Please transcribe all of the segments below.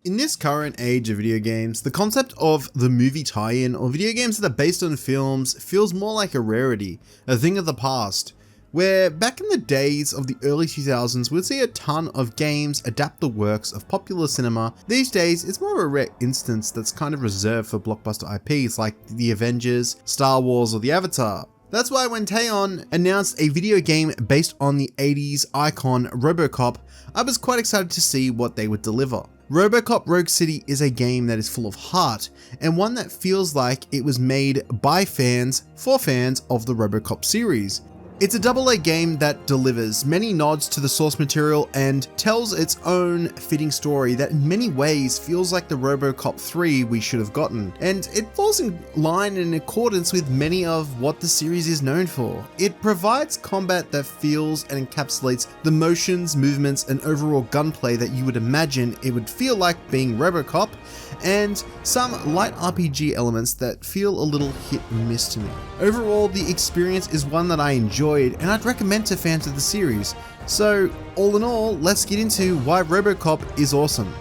In this current age of video games, the concept of the movie tie-in or video games that are based on films feels more like a rarity, a thing of the past, where back in the days of the early 2000s we'd see a ton of games adapt the works of popular cinema. These days it's more of a rare instance that's kind of reserved for blockbuster IPs like the Avengers, Star Wars or the Avatar. That's why when Teyon announced a video game based on the 80s icon Robocop, I was quite excited to see what they would deliver. Robocop Rogue City is a game that is full of heart, and one that feels like it was made by fans for fans of the Robocop series. It's a AA game that delivers many nods to the source material and tells its own fitting story that in many ways feels like the Robocop 3 we should have gotten, and it falls in line and in accordance with many of what the series is known for. It provides combat that feels and encapsulates the motions, movements, and overall gunplay that you would imagine it would feel like being Robocop, and some light RPG elements that feel a little hit and miss to me. Overall, the experience is one that I enjoyed and I'd recommend to fans of the series. So all in all, let's get into why Robocop is awesome.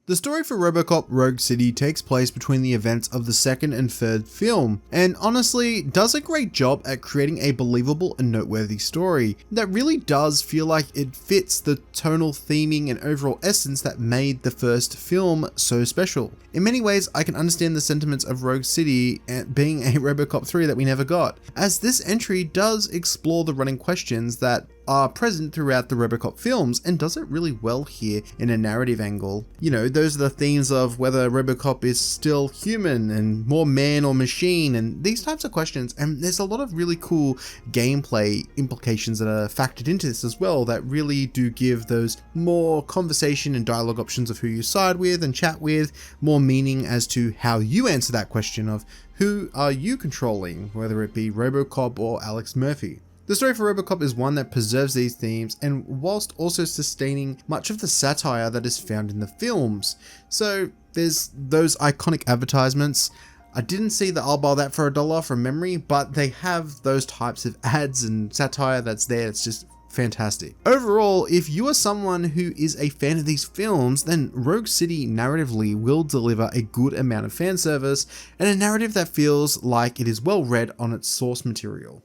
The story for Robocop Rogue City takes place between the events of the second and third film, and honestly does a great job at creating a believable and noteworthy story that really does feel like it fits the tonal theming and overall essence that made the first film so special. In many ways, I can understand the sentiments of Rogue City being a Robocop 3 that we never got, as this entry does explore the running questions that are present throughout the Robocop films and does it really well here in a narrative angle. You know, those are the themes of whether Robocop is still human and more man or machine and these types of questions, and there's a lot of really cool gameplay implications that are factored into this as well that really do give those more conversation and dialogue options of who you side with and chat with more meaning as to how you answer that question of who are you controlling, whether it be Robocop or Alex Murphy. The story for Robocop is one that preserves these themes and whilst also sustaining much of the satire that is found in the films. So there's those iconic advertisements. I didn't see the I'll buy that for $1 from memory, but they have those types of ads and satire that's there. It's just fantastic. Overall, if you are someone who is a fan of these films, then Rogue City narratively will deliver a good amount of fan service and a narrative that feels like it is well read on its source material.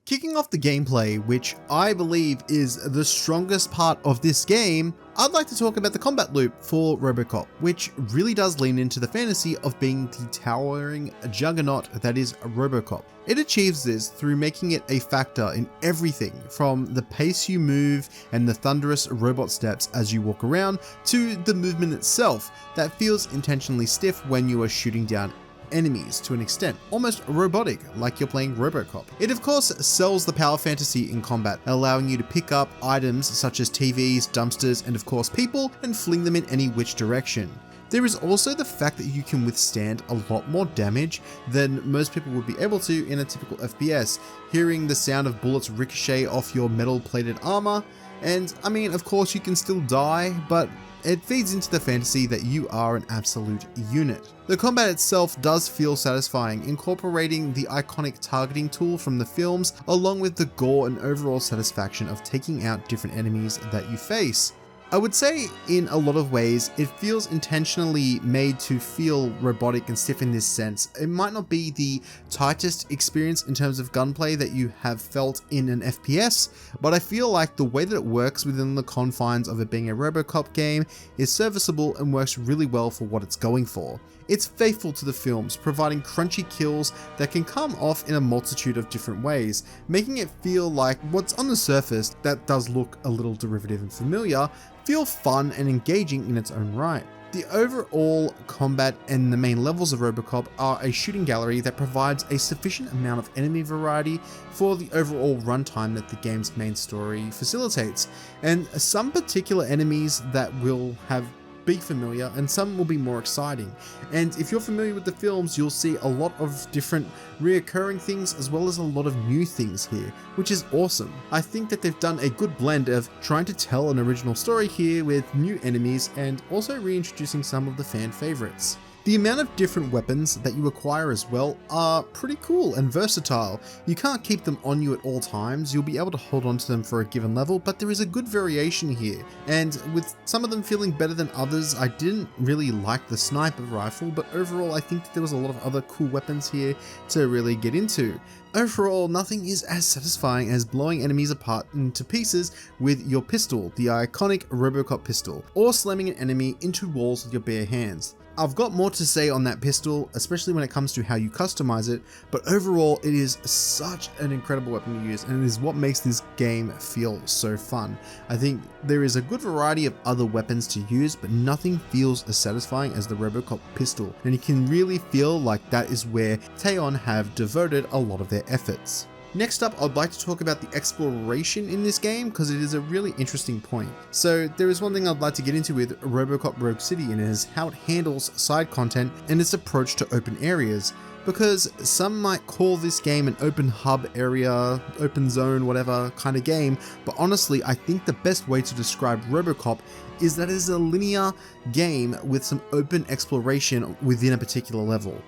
Kicking off the gameplay, which I believe is the strongest part of this game, I'd like to talk about the combat loop for Robocop, which really does lean into the fantasy of being the towering juggernaut that is Robocop. It achieves this through making it a factor in everything from the pace you move and the thunderous robot steps as you walk around to the movement itself that feels intentionally stiff when you are shooting down enemies to an extent, almost robotic, like you're playing Robocop. It of course sells the power fantasy in combat, allowing you to pick up items such as TVs, dumpsters, and of course people, and fling them in any which direction. There is also the fact that you can withstand a lot more damage than most people would be able to in a typical FPS, hearing the sound of bullets ricochet off your metal plated armor, and I mean of course you can still die, but it feeds into the fantasy that you are an absolute unit. The combat itself does feel satisfying, incorporating the iconic targeting tool from the films, along with the gore and overall satisfaction of taking out different enemies that you face. I would say in a lot of ways, it feels intentionally made to feel robotic and stiff in this sense. It might not be the tightest experience in terms of gunplay that you have felt in an FPS, but I feel like the way that it works within the confines of it being a Robocop game is serviceable and works really well for what it's going for. It's faithful to the films, providing crunchy kills that can come off in a multitude of different ways, making it feel like what's on the surface that does look a little derivative and familiar, feel fun and engaging in its own right. The overall combat and the main levels of Robocop are a shooting gallery that provides a sufficient amount of enemy variety for the overall runtime that the game's main story facilitates, and some particular enemies that will be familiar and some will be more exciting. And if you're familiar with the films, you'll see a lot of different reoccurring things as well as a lot of new things here, which is awesome. I think that they've done a good blend of trying to tell an original story here with new enemies and also reintroducing some of the fan favorites. The amount of different weapons that you acquire as well are pretty cool and versatile. You can't keep them on you at all times, you'll be able to hold on to them for a given level, but there is a good variation here. And with some of them feeling better than others, I didn't really like the sniper rifle, but overall I think that there was a lot of other cool weapons here to really get into. Overall, nothing is as satisfying as blowing enemies apart into pieces with your pistol, the iconic Robocop pistol, or slamming an enemy into walls with your bare hands. I've got more to say on that pistol, especially when it comes to how you customize it, but overall it is such an incredible weapon to use, and it is what makes this game feel so fun. I think there is a good variety of other weapons to use, but nothing feels as satisfying as the Robocop pistol, and you can really feel like that is where Teyon have devoted a lot of their efforts. Next up, I'd like to talk about the exploration in this game because it is a really interesting point. So there is one thing I'd like to get into with Robocop Rogue City, and it is how it handles side content and its approach to open areas. Because some might call this game an open hub area, open zone, whatever kind of game, but honestly, I think the best way to describe Robocop is that it is a linear game with some open exploration within a particular level.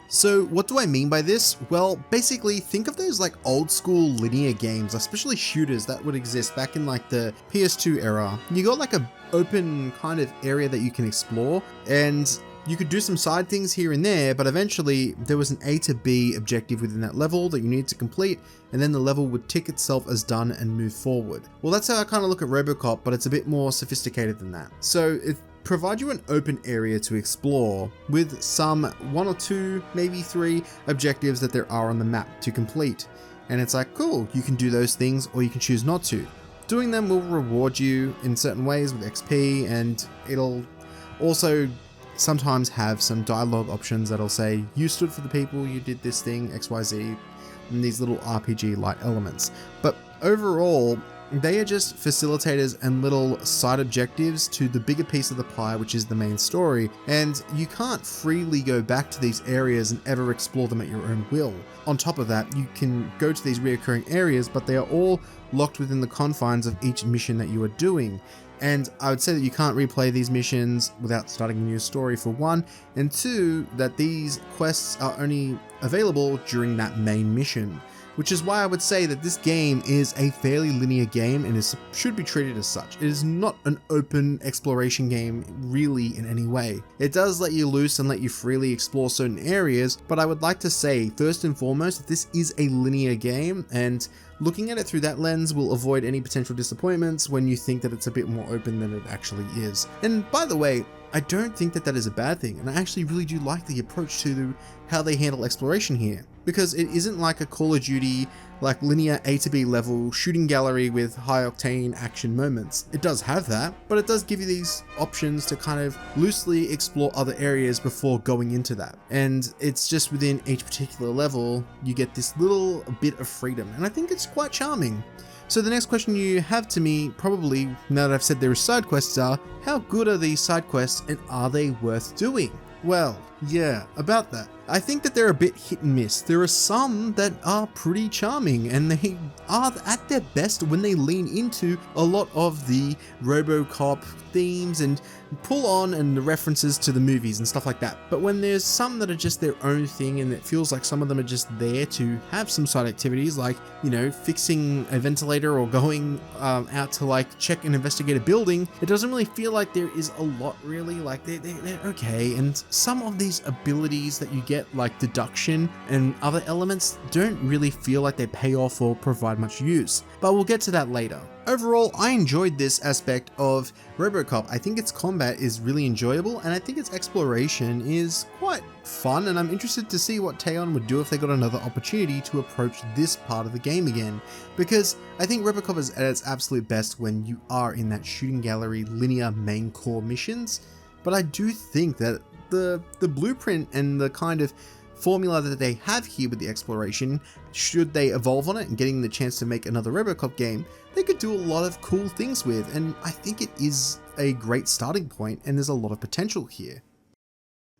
So what do I mean by this? Well, basically think of those like old school linear games, especially shooters that would exist back in like the PS2 era. You got like a open kind of area that you can explore, and you could do some side things here and there, but eventually there was an A to B objective within that level that you needed to complete, and then the level would tick itself as done and move forward. Well, that's how I kind of look at Robocop, but it's a bit more sophisticated than that. So it provide you an open area to explore with some 1 or 2, maybe 3 objectives that there are on the map to complete. And it's like, cool, you can do those things or you can choose not to. Doing them will reward you in certain ways with XP, and it'll also sometimes have some dialogue options that'll say, you stood for the people, you did this thing, XYZ, and these little RPG light elements. But overall, they are just facilitators and little side objectives to the bigger piece of the pie, which is the main story, and you can't freely go back to these areas and ever explore them at your own will. On top of that, you can go to these reoccurring areas, but they are all locked within the confines of each mission that you are doing. And I would say that you can't replay these missions without starting a new story, for one, and two, that these quests are only available during that main mission. Which is why I would say that this game is a fairly linear game and should be treated as such. It is not an open exploration game really in any way. It does let you loose and let you freely explore certain areas, but I would like to say first and foremost that this is a linear game, and looking at it through that lens will avoid any potential disappointments when you think that it's a bit more open than it actually is. And by the way, I don't think that that is a bad thing, and I actually really do like the approach to how they handle exploration here, because it isn't like a Call of Duty like linear A to B level shooting gallery with high octane action moments. It does have that, but it does give you these options to kind of loosely explore other areas before going into that. And it's just within each particular level, you get this little bit of freedom, and I think it's quite charming. So the next question you have to me, probably now that I've said there are side quests, are how good are these side quests and are they worth doing? Well, yeah, about that. I think that they're a bit hit and miss. There are some that are pretty charming, and they are at their best when they lean into a lot of the Robocop themes and pull on and the references to the movies and stuff like that. But when there's some that are just their own thing and it feels like some of them are just there to have some side activities, like, you know, fixing a ventilator or going out to like check and investigate a building, it doesn't really feel like there is a lot really. Like they're okay, and some of these abilities that you get, like deduction and other elements, don't really feel like they pay off or provide much use, but we'll get to that later. Overall, I enjoyed this aspect of Robocop. I think its combat is really enjoyable, and I think its exploration is quite fun, and I'm interested to see what Teyon would do if they got another opportunity to approach this part of the game again, because I think Robocop is at its absolute best when you are in that shooting gallery linear main core missions, but I do think that the blueprint and the kind of formula that they have here with the exploration, should they evolve on it and getting the chance to make another Robocop game, they could do a lot of cool things with, and I think it is a great starting point and there's a lot of potential here.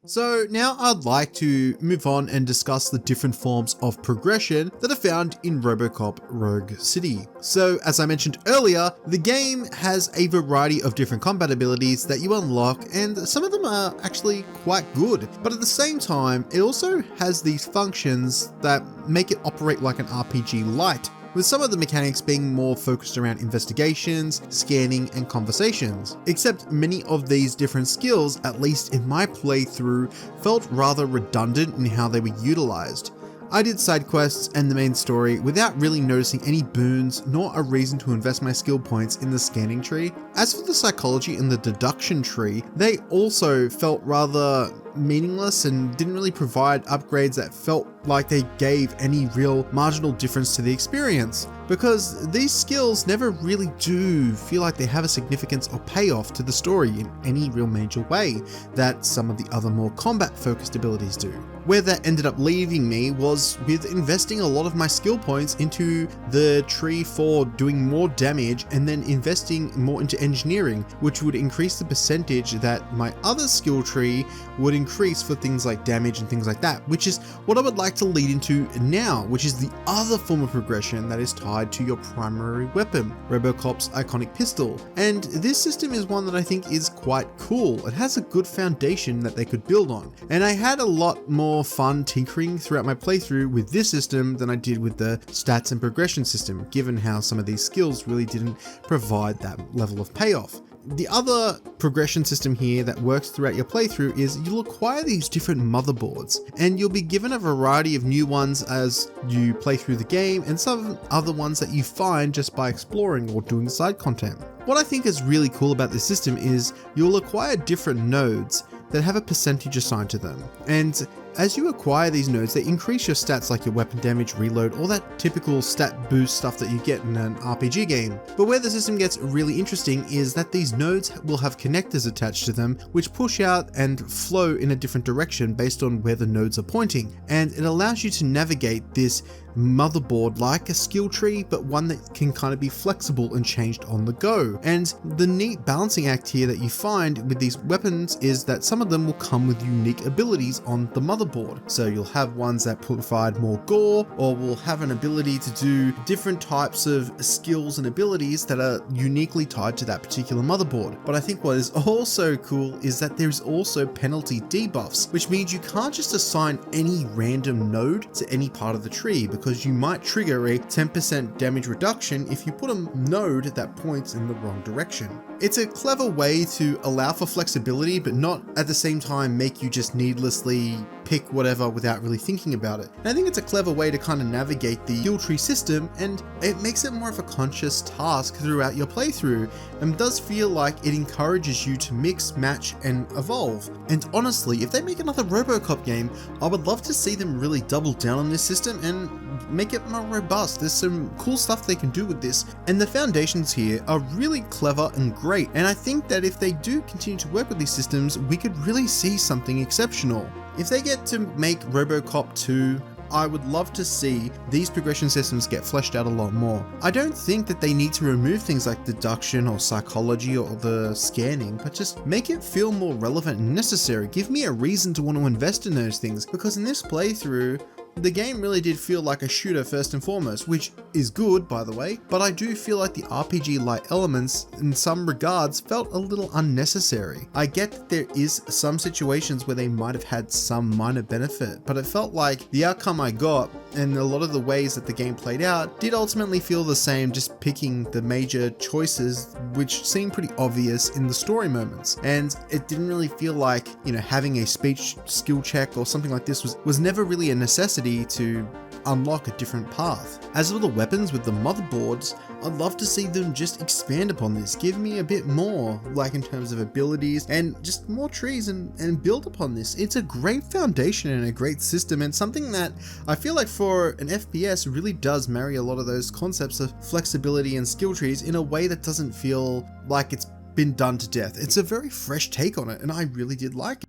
So now I'd like to move on and discuss the different forms of progression that are found in Robocop Rogue City. So as I mentioned earlier, the game has a variety of different combat abilities that you unlock, and some of them are actually quite good. But at the same time, it also has these functions that make it operate like an RPG light, with some of the mechanics being more focused around investigations, scanning, and conversations. Except many of these different skills, at least in my playthrough, felt rather redundant in how they were utilized. I did side quests and the main story without really noticing any boons nor a reason to invest my skill points in the scanning tree. As for the psychology and the deduction tree, they also felt rather meaningless and didn't really provide upgrades that felt like they gave any real marginal difference to the experience, because these skills never really do feel like they have a significance or payoff to the story in any real major way that some of the other more combat focused abilities do. Where that ended up leaving me was with investing a lot of my skill points into the tree for doing more damage, and then investing more into engineering, which would increase the percentage that my other skill tree would increase for things like damage and things like that, which is what I would like to lead into now, which is the other form of progression that is tied to your primary weapon, Robocop's iconic pistol. And this system is one that I think is quite cool. It has a good foundation that they could build on, and I had a lot more fun tinkering throughout my playthrough with this system than I did with the stats and progression system, given how some of these skills really didn't provide that level of payoff. The other progression system here that works throughout your playthrough is you'll acquire these different motherboards, and you'll be given a variety of new ones as you play through the game, and some other ones that you find just by exploring or doing side content. What I think is really cool about this system is you'll acquire different nodes that have a percentage assigned to them, and as you acquire these nodes, they increase your stats like your weapon damage, reload, all that typical stat boost stuff that you get in an RPG game. But where the system gets really interesting is that these nodes will have connectors attached to them, which push out and flow in a different direction based on where the nodes are pointing. And it allows you to navigate this motherboard like a skill tree, but one that can kind of be flexible and changed on the go. And the neat balancing act here that you find with these weapons is that some of them will come with unique abilities on the motherboard. So you'll have ones that provide more gore, or will have an ability to do different types of skills and abilities that are uniquely tied to that particular motherboard. But I think what is also cool is that there's also penalty debuffs, which means you can't just assign any random node to any part of the tree, because you might trigger a 10% damage reduction if you put a node that points in the wrong direction. It's a clever way to allow for flexibility, but not at the same time make you just needlessly pick whatever without really thinking about it. And I think it's a clever way to kind of navigate the skill tree system, and it makes it more of a conscious task throughout your playthrough, and does feel like it encourages you to mix, match, and evolve. And honestly, if they make another Robocop game, I would love to see them really double down on this system and make it more robust. There's some cool stuff they can do with this, and the foundations here are really clever and great, and I think that if they do continue to work with these systems, we could really see something exceptional. If they get to make Robocop 2, I would love to see these progression systems get fleshed out a lot more. I don't think that they need to remove things like deduction or psychology or the scanning, but just make it feel more relevant and necessary. Give me a reason to want to invest in those things, because in this playthrough, the game really did feel like a shooter first and foremost, which is good, by the way, but I do feel like the RPG-like elements in some regards felt a little unnecessary. I get that there is some situations where they might have had some minor benefit, but it felt like the outcome I got and a lot of the ways that the game played out did ultimately feel the same, just picking the major choices, which seemed pretty obvious in the story moments. And it didn't really feel like, having a speech skill check or something like this was never really a necessity to unlock a different path. As for the weapons with the motherboards, I'd love to see them just expand upon this. Give me a bit more, like in terms of abilities, and just more trees and build upon this. It's a great foundation and a great system, and something that I feel like for an FPS really does marry a lot of those concepts of flexibility and skill trees in a way that doesn't feel like it's been done to death. It's a very fresh take on it, and I really did like it.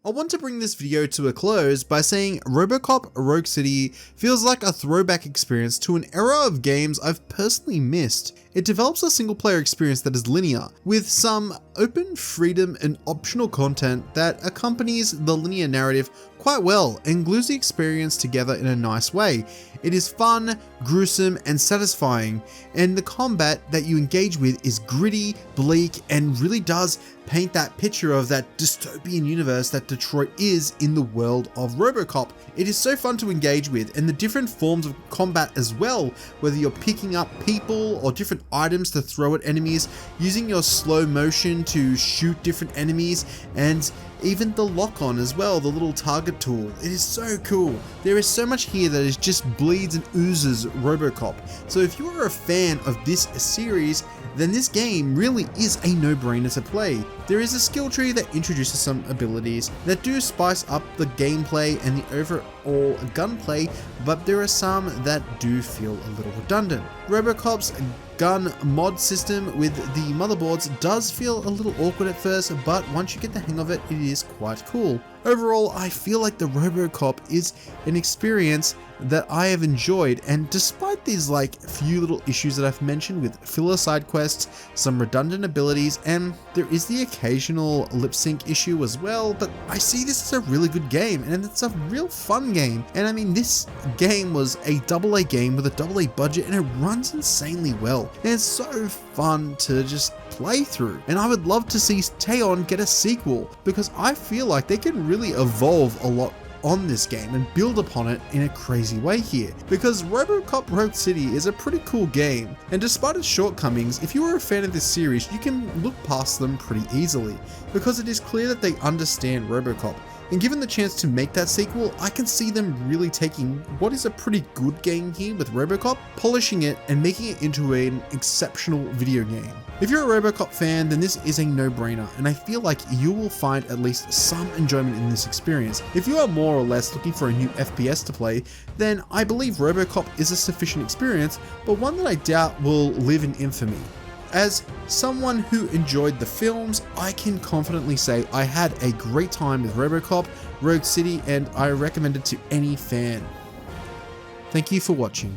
I want to bring this video to a close by saying Robocop Rogue City feels like a throwback experience to an era of games I've personally missed. It develops a single player experience that is linear, with some open freedom and optional content that accompanies the linear narrative quite well and glues the experience together in a nice way. It is fun, gruesome, and satisfying, and the combat that you engage with is gritty, bleak, and really does paint that picture of that dystopian universe that Detroit is in the world of Robocop. It is so fun to engage with, and the different forms of combat as well, whether you're picking up people or different items to throw at enemies, using your slow motion to shoot different enemies, and even the lock-on as well, the little target tool. It is so cool. There is so much here that is just bleeds and oozes Robocop. So if you are a fan of this series, then this game really is a no-brainer to play. There is a skill tree that introduces some abilities that do spice up the gameplay and the overall gunplay, but there are some that do feel a little redundant. Robocop's gun mod system with the motherboards does feel a little awkward at first, but once you get the hang of it, it is quite cool. Overall, I feel like the Robocop is an experience that I have enjoyed, and despite these few little issues that I've mentioned with filler side quests, some redundant abilities, and there is the occasional lip sync issue as well, but I see this as a really good game, and it's a real fun game. And I mean, this game was a AA game with a AA budget, and it runs insanely well, and it's so fun to just play through. And I would love to see Teyon get a sequel, because I feel like they can really evolve a lot on this game and build upon it in a crazy way here, because Robocop Rogue City is a pretty cool game, and despite its shortcomings, if you are a fan of this series, you can look past them pretty easily, because it is clear that they understand Robocop. And given the chance to make that sequel, I can see them really taking what is a pretty good game here with Robocop, polishing it and making it into an exceptional video game. If you're a Robocop fan, then this is a no-brainer, and I feel like you will find at least some enjoyment in this experience. If you are more or less looking for a new FPS to play, then I believe Robocop is a sufficient experience, but one that I doubt will live in infamy. As someone who enjoyed the films, I can confidently say I had a great time with Robocop Rogue City, and I recommend it to any fan. Thank you for watching.